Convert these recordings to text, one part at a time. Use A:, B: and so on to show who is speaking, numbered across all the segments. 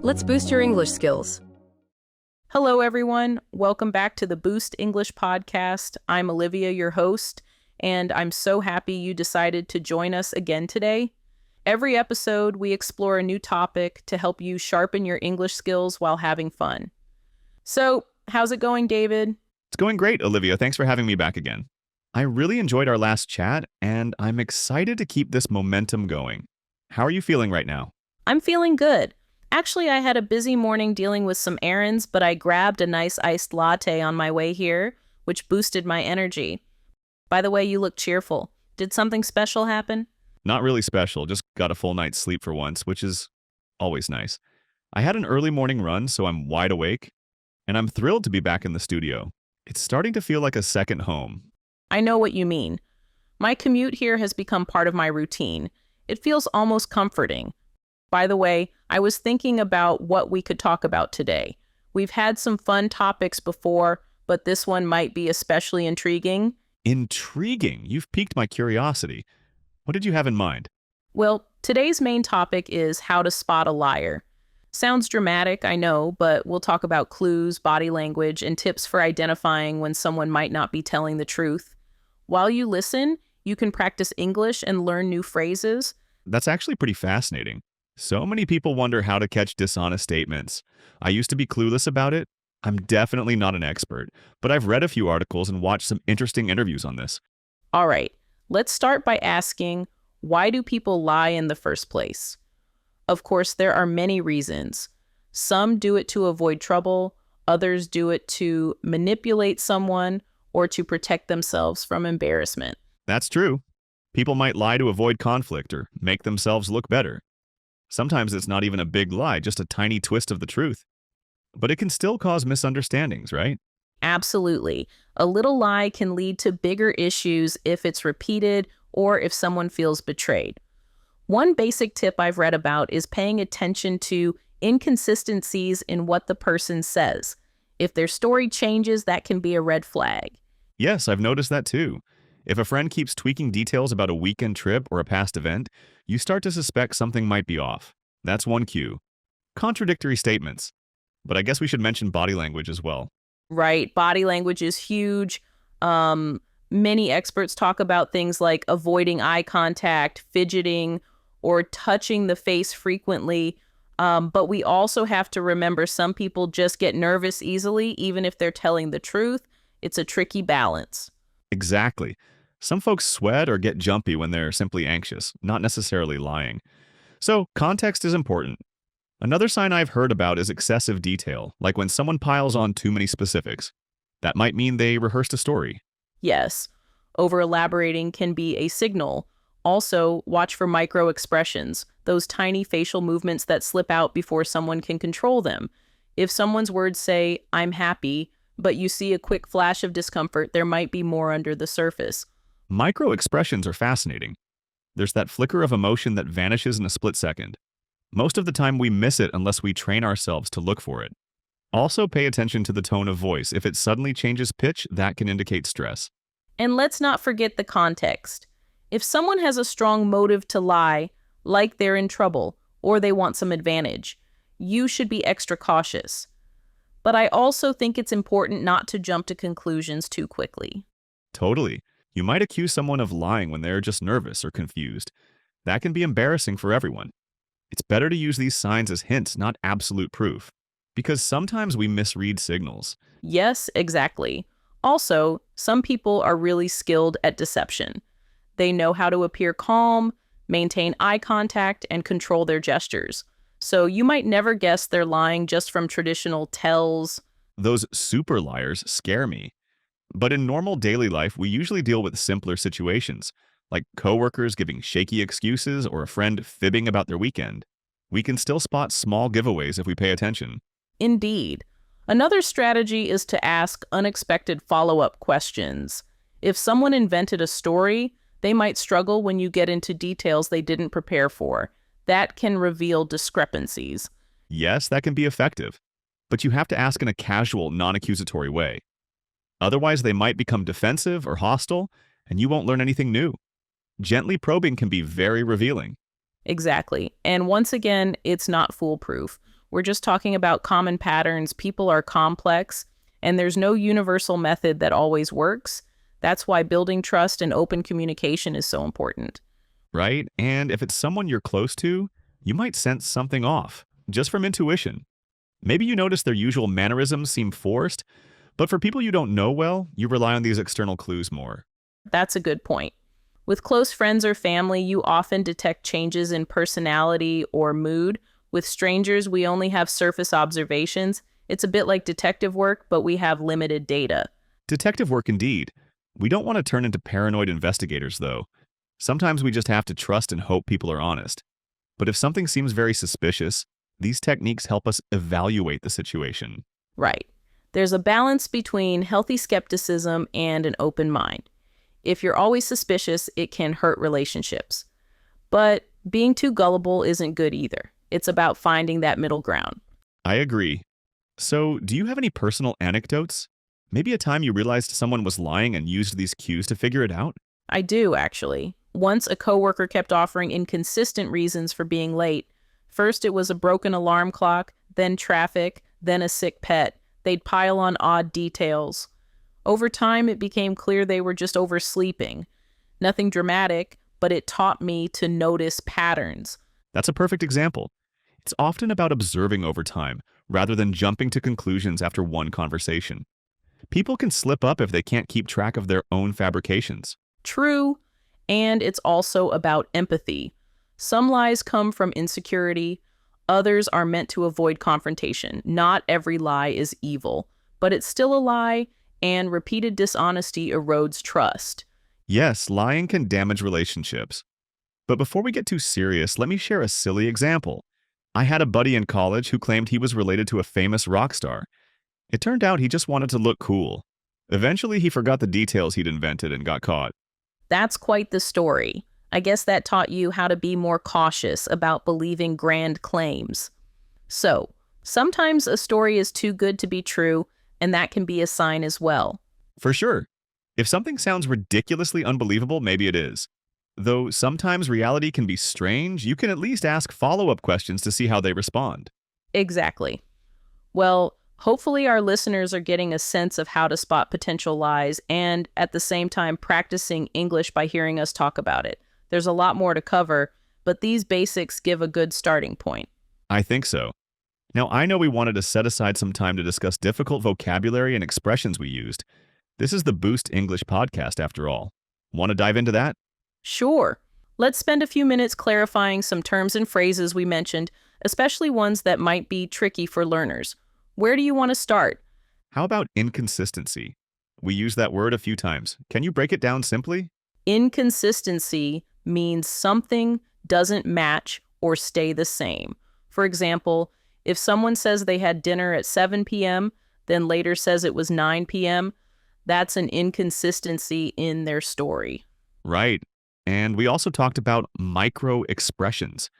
A: Let's boost your English skills.
B: Hello, everyone. Welcome back to the Boost English podcast. I'm Olivia, your host, and I'm so happy you decided to join us again today. Every episode, we explore a new topic to help you sharpen your English skills while having fun. So, how's it going, David?
C: It's going great, Olivia. Thanks for having me back again. I really enjoyed our last chat, and I'm excited to keep this momentum going. How are you feeling right now?
B: I'm feeling good. Actually, I had a busy morning dealing with some errands, but I grabbed a nice iced latte on my way here, which boosted my energy. By the way, you look cheerful. Did something special happen?
C: Not really special, just got a full night's sleep for once, which is always nice. I had an early morning run, so I'm wide awake, and I'm thrilled to be back in the studio. It's starting to feel like a second home.
B: I know what you mean. My commute here has become part of my routine. It feels almost comforting. By the way, I was thinking about what we could talk about today. We've had some fun topics before, but this one might be especially intriguing.
C: Intriguing? You've piqued my curiosity. What did you have in mind?
B: Well, today's main topic is how to spot a liar. Sounds dramatic, I know, but we'll talk about clues, body language, and tips for identifying when someone might not be telling the truth. While you listen, you can practice English and learn new phrases.
C: That's actually pretty fascinating. So many people wonder how to catch dishonest statements. I used to be clueless about it. I'm definitely not an expert, but I've read a few articles and watched some interesting interviews on this.
B: All right, let's start by asking, why do people lie in the first place? Of course, there are many reasons. Some do it to avoid trouble, others do it to manipulate someone or to protect themselves from embarrassment.
C: That's true. People might lie to avoid conflict or make themselves look better. Sometimes it's not even a big lie, just a tiny twist of the truth. But it can still cause misunderstandings, right?
B: Absolutely. A little lie can lead to bigger issues if it's repeated or if someone feels betrayed. One basic tip I've read about is paying attention to inconsistencies in what the person says. If their story changes, that can be a red flag.
C: Yes, I've noticed that too. If a friend keeps tweaking details about a weekend trip or a past event, you start to suspect something might be off. That's one cue. Contradictory statements. But I guess we should mention body language as well.
B: Right. Body language is huge. Many experts talk about things like avoiding eye contact, fidgeting, or touching the face frequently. But we also have to remember some people just get nervous easily, even if they're telling the truth. It's a tricky balance.
C: Exactly. Some folks sweat or get jumpy when they're simply anxious, not necessarily lying. So, context is important. Another sign I've heard about is excessive detail, like when someone piles on too many specifics. That might mean they rehearsed a story.
B: Yes, over-elaborating can be a signal. Also, watch for micro-expressions, those tiny facial movements that slip out before someone can control them. If someone's words say, "I'm happy," but you see a quick flash of discomfort, there might be more under the surface.
C: Micro-expressions are fascinating. There's that flicker of emotion that vanishes in a split second. Most of the time we miss it unless we train ourselves to look for it. Also pay attention to the tone of voice. If it suddenly changes pitch, that can indicate stress.
B: And let's not forget the context. If someone has a strong motive to lie, like they're in trouble or they want some advantage, you should be extra cautious. But I also think it's important not to jump to conclusions too quickly.
C: Totally. You might accuse someone of lying when they're just nervous or confused. That can be embarrassing for everyone. It's better to use these signs as hints, not absolute proof, because sometimes we misread signals.
B: Yes, exactly. Also, some people are really skilled at deception. They know how to appear calm, maintain eye contact, and control their gestures. So you might never guess they're lying just from traditional tells.
C: Those super liars scare me. But in normal daily life, we usually deal with simpler situations, like coworkers giving shaky excuses or a friend fibbing about their weekend. We can still spot small giveaways if we pay attention.
B: Indeed. Another strategy is to ask unexpected follow-up questions. If someone invented a story, they might struggle when you get into details they didn't prepare for. That can reveal discrepancies.
C: Yes, that can be effective, but you have to ask in a casual, non-accusatory way. Otherwise, they might become defensive or hostile, and you won't learn anything new. Gently probing can be very revealing.
B: Exactly. And once again, it's not foolproof. We're just talking about common patterns. People are complex, and there's no universal method that always works. That's why building trust and open communication is so important.
C: Right? And if it's someone you're close to, you might sense something off, just from intuition. Maybe you notice their usual mannerisms seem forced, but for people you don't know well, you rely on these external clues more.
B: That's a good point. With close friends or family, you often detect changes in personality or mood. With strangers, we only have surface observations. It's a bit like detective work, but we have limited data.
C: Detective work indeed. We don't want to turn into paranoid investigators, though. Sometimes we just have to trust and hope people are honest. But if something seems very suspicious, these techniques help us evaluate the situation.
B: Right. There's a balance between healthy skepticism and an open mind. If you're always suspicious, it can hurt relationships. But being too gullible isn't good either. It's about finding that middle ground.
C: I agree. So, do you have any personal anecdotes? Maybe a time you realized someone was lying and used these cues to figure it out?
B: I do, actually. Once a coworker kept offering inconsistent reasons for being late. First, it was a broken alarm clock, then traffic, then a sick pet. They'd pile on odd details. Over time, it became clear they were just oversleeping. Nothing dramatic, but it taught me to notice patterns.
C: That's a perfect example. It's often about observing over time, rather than jumping to conclusions after one conversation. People can slip up if they can't keep track of their own fabrications.
B: True, and it's also about empathy. Some lies come from insecurity. Others are meant to avoid confrontation. Not every lie is evil, but it's still a lie, and repeated dishonesty erodes trust.
C: Yes, lying can damage relationships. But before we get too serious, let me share a silly example. I had a buddy in college who claimed he was related to a famous rock star. It turned out he just wanted to look cool. Eventually, he forgot the details he'd invented and got caught.
B: That's quite the story. I guess that taught you how to be more cautious about believing grand claims. So, sometimes a story is too good to be true, and that can be a sign as well.
C: For sure. If something sounds ridiculously unbelievable, maybe it is. Though sometimes reality can be strange, you can at least ask follow-up questions to see how they respond.
B: Exactly. Well, hopefully our listeners are getting a sense of how to spot potential lies and, at the same time, practicing English by hearing us talk about it. There's a lot more to cover, but these basics give a good starting point.
C: I think so. Now, I know we wanted to set aside some time to discuss difficult vocabulary and expressions we used. This is the Boost English podcast, after all. Want to dive into that?
B: Sure. Let's spend a few minutes clarifying some terms and phrases we mentioned, especially ones that might be tricky for learners. Where do you want to start?
C: How about inconsistency? We use that word a few times. Can you break it down simply?
B: Inconsistency means something doesn't match or stay the same. For example, if someone says they had dinner at 7 p.m., then later says it was 9 p.m., that's an inconsistency in their story.
C: Right. And we also talked about micro expressions.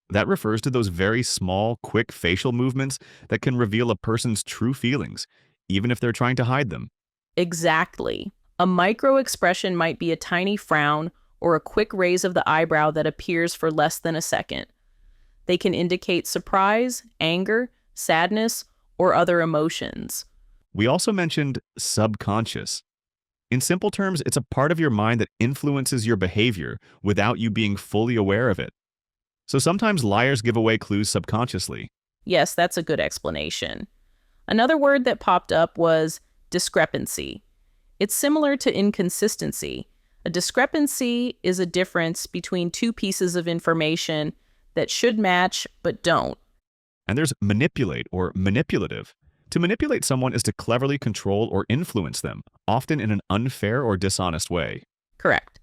C: That refers to those very small, quick facial movements that can reveal a person's true feelings, even if they're trying to hide them.
B: Exactly. A micro expression might be a tiny frown or a quick raise of the eyebrow that appears for less than a second. They can indicate surprise, anger, sadness, or other emotions.
C: We also mentioned subconscious. In simple terms, it's a part of your mind that influences your behavior without you being fully aware of it. So sometimes liars give away clues subconsciously.
B: Yes, that's a good explanation. Another word that popped up was discrepancy. It's similar to inconsistency. A discrepancy is a difference between two pieces of information that should match but don't.
C: And there's manipulate or manipulative. To manipulate someone is to cleverly control or influence them, often in an unfair or dishonest way.
B: Correct.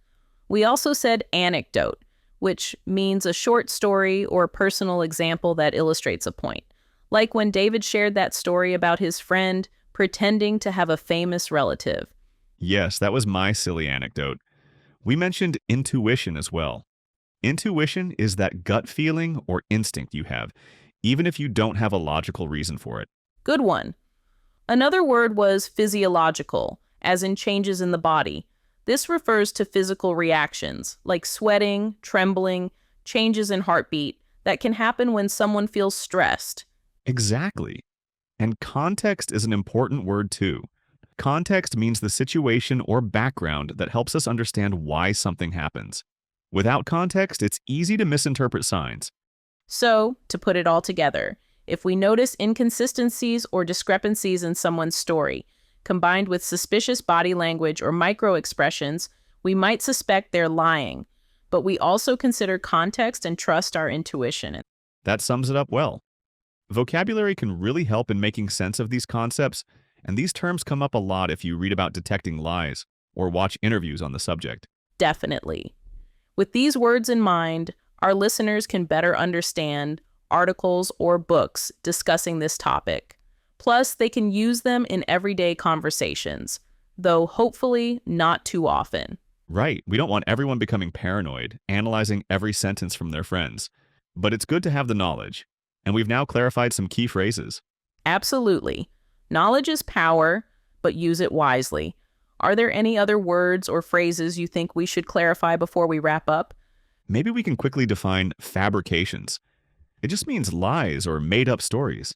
B: We also said anecdote, which means a short story or personal example that illustrates a point. Like when David shared that story about his friend pretending to have a famous relative.
C: Yes, that was my silly anecdote. We mentioned intuition as well. Intuition is that gut feeling or instinct you have, even if you don't have a logical reason for it.
B: Good one. Another word was physiological, as in changes in the body. This refers to physical reactions, like sweating, trembling, changes in heartbeat, that can happen when someone feels stressed.
C: Exactly. And context is an important word too. Context means the situation or background that helps us understand why something happens. Without context, it's easy to misinterpret signs.
B: So, to put it all together, if we notice inconsistencies or discrepancies in someone's story, combined with suspicious body language or micro expressions, we might suspect they're lying. But we also consider context and trust our intuition.
C: That sums it up well. Vocabulary can really help in making sense of these concepts, and these terms come up a lot if you read about detecting lies or watch interviews on the subject.
B: Definitely. With these words in mind, our listeners can better understand articles or books discussing this topic. Plus, they can use them in everyday conversations, though hopefully not too often.
C: Right, we don't want everyone becoming paranoid, analyzing every sentence from their friends. But it's good to have the knowledge, and we've now clarified some key phrases.
B: Absolutely. Knowledge is power, but use it wisely. Are there any other words or phrases you think we should clarify before we wrap up?
C: Maybe we can quickly define fabrications. It just means lies or made-up stories.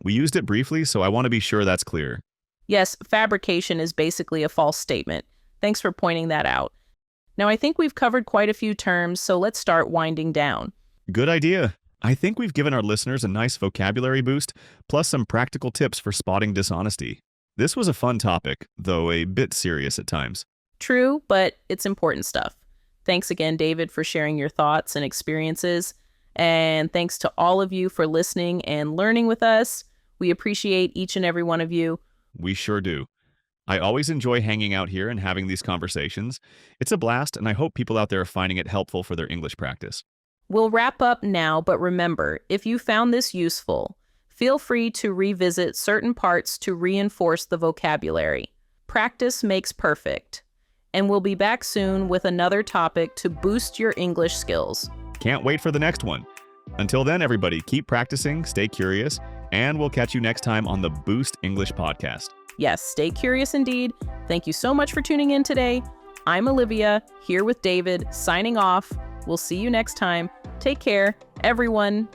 C: We used it briefly, so I want to be sure that's clear.
B: Yes, fabrication is basically a false statement. Thanks for pointing that out. Now, I think we've covered quite a few terms, so let's start winding down.
C: Good idea. I think we've given our listeners a nice vocabulary boost, plus some practical tips for spotting dishonesty. This was a fun topic, though a bit serious at times.
B: True, but it's important stuff. Thanks again, David, for sharing your thoughts and experiences. And thanks to all of you for listening and learning with us. We appreciate each and every one of you.
C: We sure do. I always enjoy hanging out here and having these conversations. It's a blast, and I hope people out there are finding it helpful for their English practice.
B: We'll wrap up now, but remember, if you found this useful, feel free to revisit certain parts to reinforce the vocabulary. Practice makes perfect. And we'll be back soon with another topic to boost your English skills.
C: Can't wait for the next one. Until then, everybody, keep practicing, stay curious, and we'll catch you next time on the Boost English Podcast.
B: Yes, stay curious indeed. Thank you so much for tuning in today. I'm Olivia, here with David, signing off. We'll see you next time. Take care, everyone.